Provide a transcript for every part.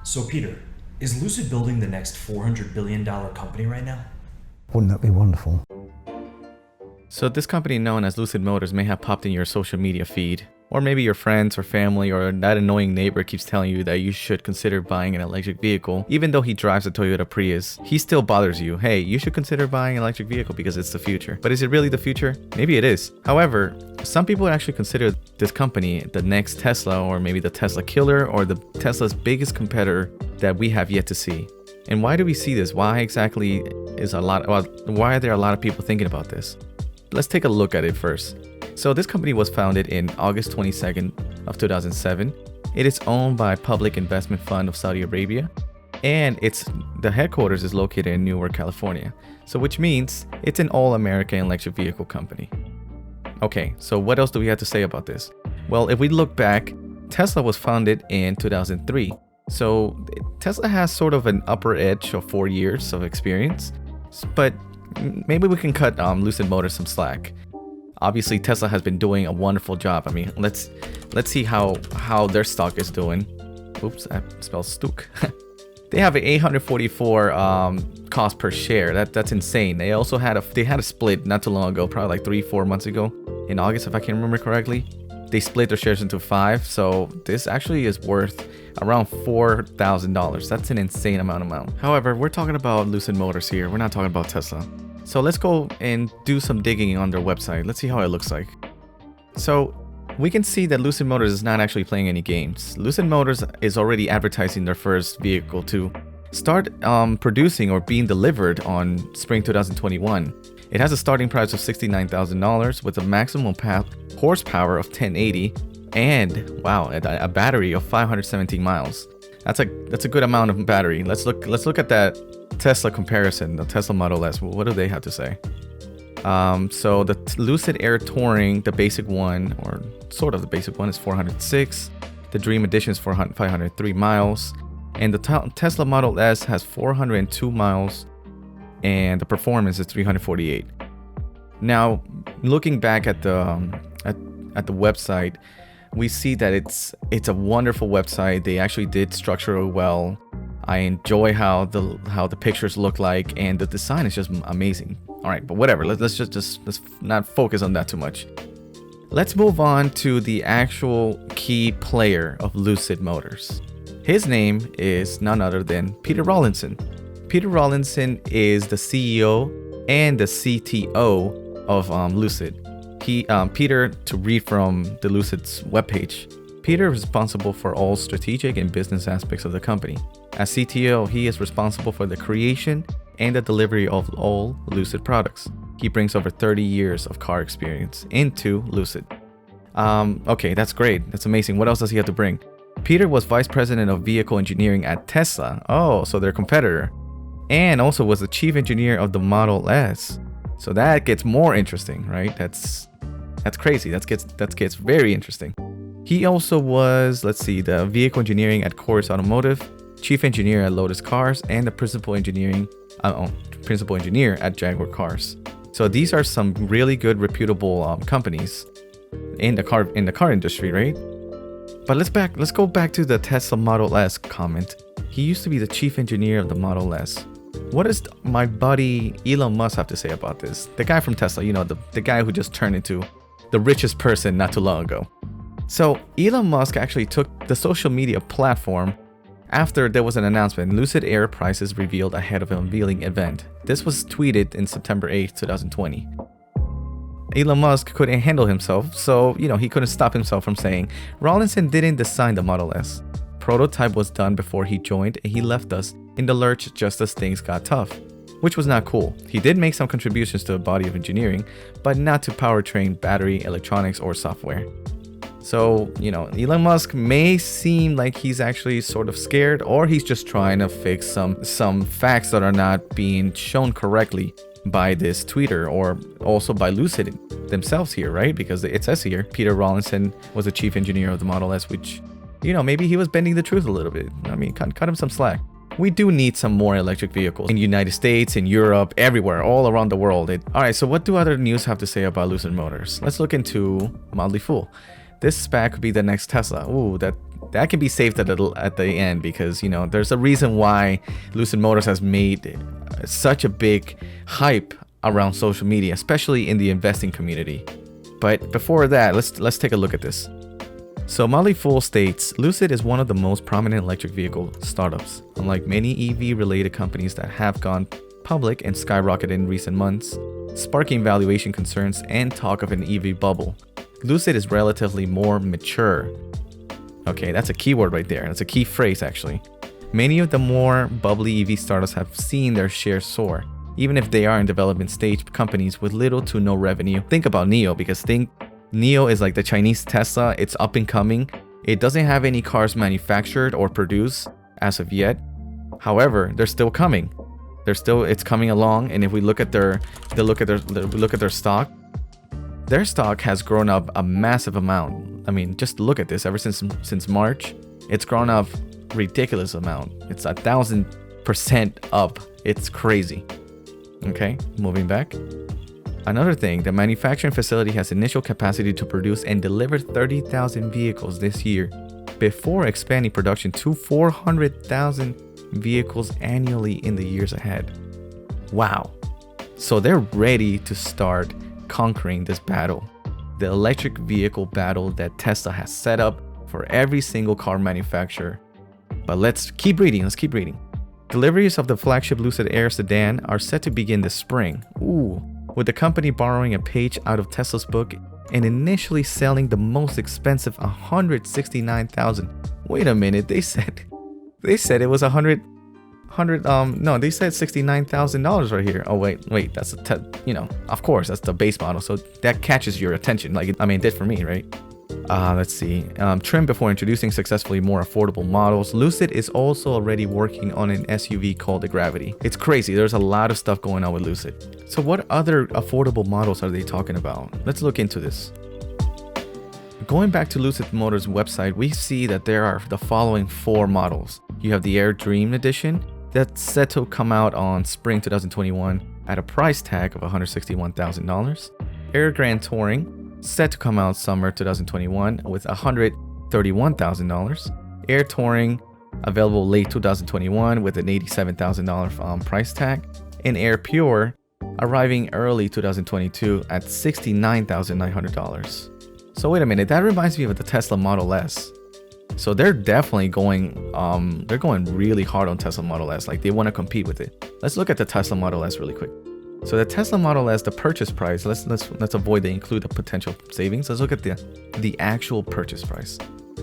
So Peter, is Lucid building the next $400 billion company right now? Wouldn't that be wonderful? So this company known as Lucid Motors may have popped in your social media feed. Or maybe your friends or family or that annoying neighbor keeps telling you that you should consider buying an electric vehicle. Even though he drives a Toyota Prius, he still bothers you. Hey, you should consider buying an electric vehicle because it's the future. But is it really the future? Maybe it is. However, some people actually consider this company the next Tesla, or maybe the Tesla killer, or the Tesla's biggest competitor that we have yet to see. And why do we see this? Why exactly why are there a lot of people thinking about this? Let's take a look at it first. So this company was founded in August 22nd of 2007. It is owned by Public Investment Fund of Saudi Arabia, and the headquarters is located in Newark, California. So which means it's an all-American electric vehicle company. Okay, so what else do we have to say about this? Well, if we look back, Tesla was founded in 2003. So Tesla has sort of an upper edge of 4 years of experience, but maybe we can cut Lucid Motors some slack. Obviously, Tesla has been doing a wonderful job. I mean, let's see how their stock is doing. Oops, that spells Stook. They have an 844 cost per share. That's insane. They also had a split not too long ago, probably like 3-4 months ago, in August, if I can remember correctly. They split their shares into 5, so this actually is worth around $4,000. That's an insane amount. However, we're talking about Lucid Motors here. We're not talking about Tesla. So let's go and do some digging on their website. Let's see how it looks like. So we can see that Lucid Motors is not actually playing any games. Lucid Motors is already advertising their first vehicle to start producing or being delivered on spring 2021. It has a starting price of $69,000 with a maximum horsepower of 1080 and wow, a battery of 517 miles. That's a good amount of battery. Let's look at that Tesla comparison, the Tesla Model S. What do they have to say? So the Lucid Air Touring, the basic one, or sort of the basic one, is 406. The Dream Edition is 503 miles. And the Tesla Model S has 402 miles. And the performance is 348. Now, looking back at the website, we see that it's a wonderful website. They actually did structure it well. I enjoy how the pictures look like, and the design is just amazing. All right, but whatever. Let's not focus on that too much. Let's move on to the actual key player of Lucid Motors. His name is none other than Peter Rawlinson. Peter Rawlinson is the CEO and the CTO of Lucid. Peter, to read from the Lucid's webpage, Peter is responsible for all strategic and business aspects of the company. As CTO, he is responsible for the creation and the delivery of all Lucid products. He brings over 30 years of car experience into Lucid. Okay, that's great. That's amazing. What else does he have to bring? Peter was vice president of vehicle engineering at Tesla. Oh, so their competitor. And also was the chief engineer of the Model S. So that gets more interesting, right? That's crazy. That gets very interesting. He also was, the vehicle engineering at Chorus Automotive, chief engineer at Lotus Cars, and the principal engineer at Jaguar Cars. So these are some really good, reputable companies in the car industry, right? But let's go back to the Tesla Model S comment. He used to be the chief engineer of the Model S. What does my buddy Elon Musk have to say about this? The guy from Tesla, the guy who just turned into the richest person not too long ago. So Elon Musk actually took the social media platform after there was an announcement. Lucid Air prices revealed ahead of an unveiling event. This was tweeted in September 8th, 2020. Elon Musk couldn't handle himself, so he couldn't stop himself from saying, Rawlinson didn't design the Model S. Prototype was done before he joined, and he left us in the lurch just as things got tough, which was not cool. He did make some contributions to the body of engineering, but not to powertrain, battery, electronics, or software. So, Elon Musk may seem like he's actually sort of scared, or he's just trying to fix some facts that are not being shown correctly by this tweeter, or also by Lucid themselves here, right? Because it says here, Peter Rawlinson was the chief engineer of the Model S, which, maybe he was bending the truth a little bit. I mean, cut him some slack. We do need some more electric vehicles in the United States, in Europe, everywhere, all around the world. Alright, so what do other news have to say about Lucid Motors? Let's look into Motley Fool. This SPAC could be the next Tesla. Ooh, that can be saved at the end, because, you know, there's a reason why Lucid Motors has made such a big hype around social media, especially in the investing community. But before that, let's take a look at this. So Motley Fool states, Lucid is one of the most prominent electric vehicle startups. Unlike many EV related companies that have gone public and skyrocketed in recent months, sparking valuation concerns and talk of an EV bubble, Lucid is relatively more mature. Okay, that's a keyword right there. That's a key phrase, actually. Many of the more bubbly EV startups have seen their shares soar, even if they are in development stage companies with little to no revenue. Think about NIO, because NIO is like the Chinese Tesla. It's up and coming. It doesn't have any cars manufactured or produced as of yet. However, they're still coming. It's coming along. And if we look at their stock, their stock has grown up a massive amount. I mean, just look at this. Ever since March, it's grown up ridiculous amount. It's 1,000% up. It's crazy. Okay, moving back. Another thing, the manufacturing facility has initial capacity to produce and deliver 30,000 vehicles this year before expanding production to 400,000 vehicles annually in the years ahead. Wow. So they're ready to start conquering this battle, the electric vehicle battle that Tesla has set up for every single car manufacturer. But let's keep reading. Deliveries of the flagship Lucid Air sedan are set to begin this spring. Ooh. With the company borrowing a page out of Tesla's book and initially selling the most expensive $169,000. Wait a minute, they said it was no, they said $69,000 right here. Oh wait, that's of course that's the base model, so that catches your attention, like it did for me, right? Let's see. Trim before introducing successfully more affordable models, Lucid is also already working on an SUV called the Gravity. It's crazy. There's a lot of stuff going on with Lucid. So what other affordable models are they talking about? Let's look into this. Going back to Lucid Motors' website, we see that there are the following 4 models. You have the Air Dream Edition that's set to come out on spring 2021 at a price tag of $161,000. Air Grand Touring set to come out summer 2021 with $131,000. Air Touring available late 2021 with an $87,000 price tag. And Air Pure arriving early 2022 at $69,900. So wait a minute, that reminds me of the Tesla Model S. So they're definitely going really hard on Tesla Model S, like they want to compete with it. Let's look at the Tesla Model S really quick. So the Tesla Model S, the purchase price, let's avoid the include the potential savings. Let's look at the actual purchase price.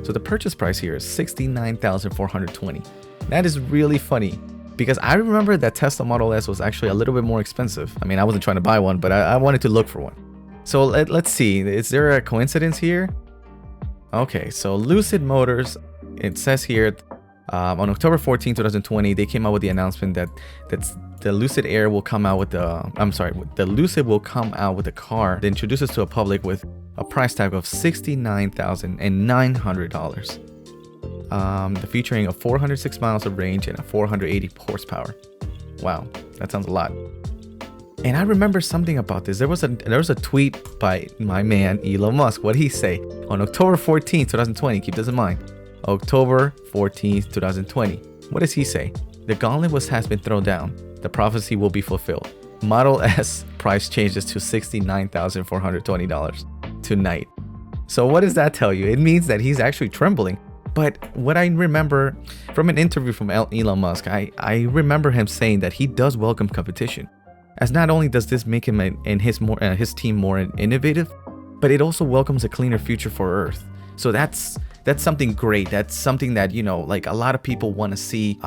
So the purchase price here is $69,420. That is really funny because I remember that Tesla Model S was actually a little bit more expensive. I mean, I wasn't trying to buy one, but I wanted to look for one. So let's see, is there a coincidence here? Okay, so Lucid Motors, it says here on October 14, 2020, they came out with the announcement that the Lucid Air will come out with the Lucid will come out with a car that introduces to the public with a price tag of $69,900. Featuring a 406 miles of range and a 480 horsepower. Wow, that sounds a lot. And I remember something about this. There was a tweet by my man Elon Musk. What did he say? On October 14, 2020, keep this in mind. October 14th, 2020. What does he say? The gauntlet has been thrown down. The prophecy will be fulfilled. Model S price changes to $69,420 tonight. So what does that tell you? It means that he's actually trembling. But what I remember from an interview from Elon Musk, I remember him saying that he does welcome competition. As not only does this make him and his team more innovative, but it also welcomes a cleaner future for Earth. So that's something great. That's something that, like a lot of people want to see.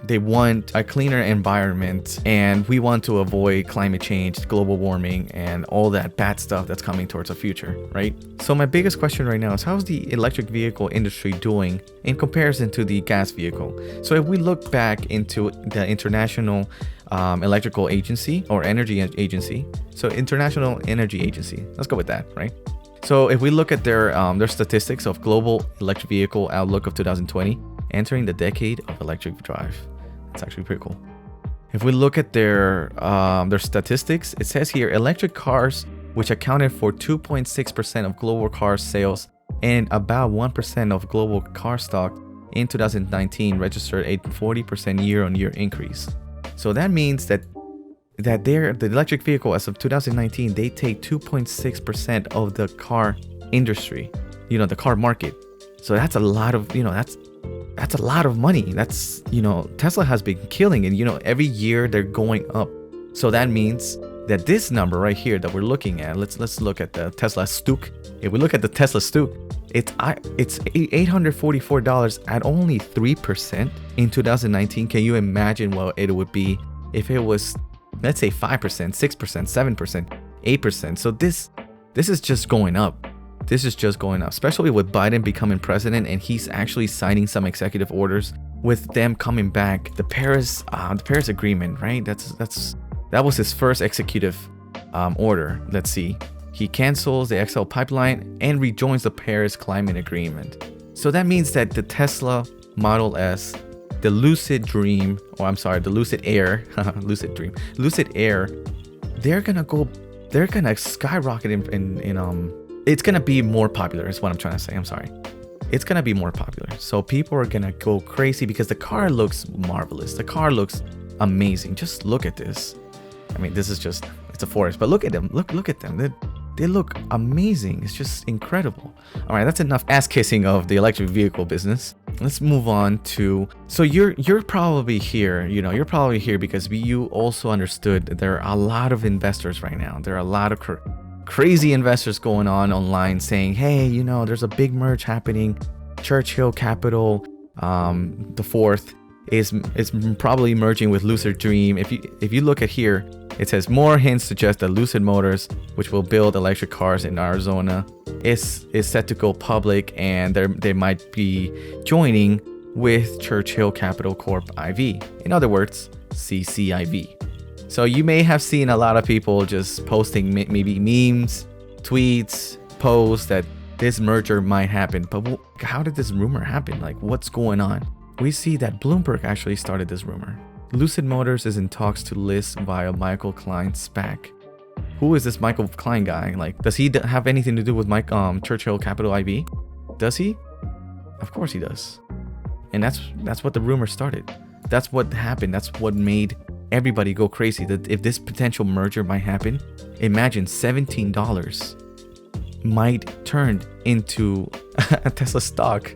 They want a cleaner environment, and we want to avoid climate change, global warming, and all that bad stuff that's coming towards the future, right? So my biggest question right now is, how's the electric vehicle industry doing in comparison to the gas vehicle? So if we look back into the International Electrical Agency or Energy Agency, so International Energy Agency, let's go with that, right? So if we look at their statistics of global electric vehicle outlook of 2020, entering the decade of electric drive, it's actually pretty cool. If we look at their statistics, it says here electric cars, which accounted for 2.6% of global car sales and about 1% of global car stock in 2019 registered a 40% year-on-year increase. So that means that the electric vehicle as of 2019, they take 2.6% of the car industry, the car market. So that's a lot of, that's a lot of money. That's, Tesla has been killing it. Every year they're going up. So that means that this number right here that we're looking at, let's look at the Tesla Stuk. If we look at the Tesla Stuk, it's $844 at only 3% in 2019. Can you imagine what it would be if it was, let's say 5%, 6%, 7%, 8%? So this is just going up. This is just going up, especially with Biden becoming president and he's actually signing some executive orders with them coming back. The Paris Agreement, right? That was his first executive order. Let's see. He cancels the XL pipeline and rejoins the Paris Climate Agreement. So that means that the Tesla Model S, the Lucid Dream, the Lucid Air, Lucid Air, they're gonna skyrocket in it's gonna be more popular is what I'm trying to say. I'm sorry. It's gonna be more popular. So people are gonna go crazy because the car looks marvelous. The car looks amazing. Just look at this. I mean, this is just, it's a forest, but look at them. Look at them. They look amazing. It's just incredible. All right, that's enough ass kissing of the electric vehicle business. Let's move on to, so you're probably here, you're probably here because you also understood that there are a lot of investors right now. There are a lot of crazy investors going on online saying, hey, there's a big merge happening. Churchill Capital, the fourth, is probably merging with Lucid Dream. If you look at here, it says more hints suggest that Lucid Motors, which will build electric cars in Arizona, is set to go public, and they might be joining with Churchill Capital Corp IV. In other words, CCIV. So you may have seen a lot of people just posting maybe memes, tweets, posts that this merger might happen. But how did this rumor happen? Like, what's going on? We see that Bloomberg actually started this rumor. Lucid Motors is in talks to list via Michael Klein's SPAC. Who is this Michael Klein guy? Like, does he have anything to do with Churchill Capital IV? Does he? Of course he does. And that's what the rumor started. That's what happened. That's what made everybody go crazy. That if this potential merger might happen, imagine $17 might turn into a Tesla stock.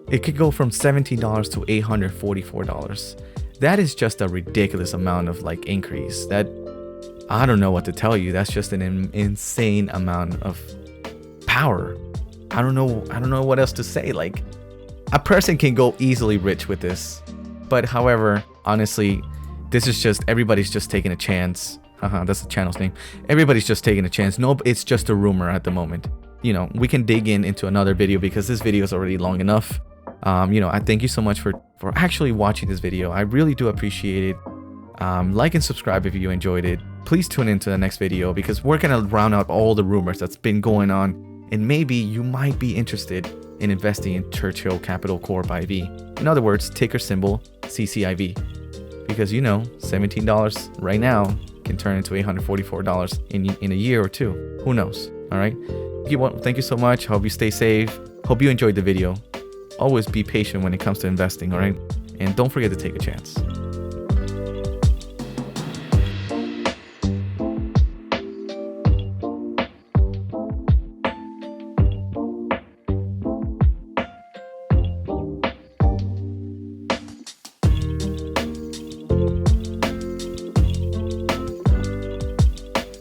It could go from $17 to $844. That is just a ridiculous amount of increase. That, I don't know what to tell you. That's just an insane amount of power. I don't know what else to say. Like, a person can go easily rich with this. But however, honestly, this is just, everybody's just taking a chance. That's the channel's name. Everybody's just taking a chance. Nope, it's just a rumor at the moment. We can dig into another video because this video is already long enough. I thank you so much for actually watching this video. I really do appreciate it. Like and subscribe if you enjoyed it. Please tune into the next video because we're gonna round up all the rumors that's been going on, and maybe you might be interested in investing in Churchill Capital Corp IV. In other words, ticker symbol CCIV, because $17 right now can turn into $844 in a year or two. Who knows? All right. Thank you so much. Hope you stay safe. Hope you enjoyed the video. Always be patient when it comes to investing, all right? And don't forget to take a chance.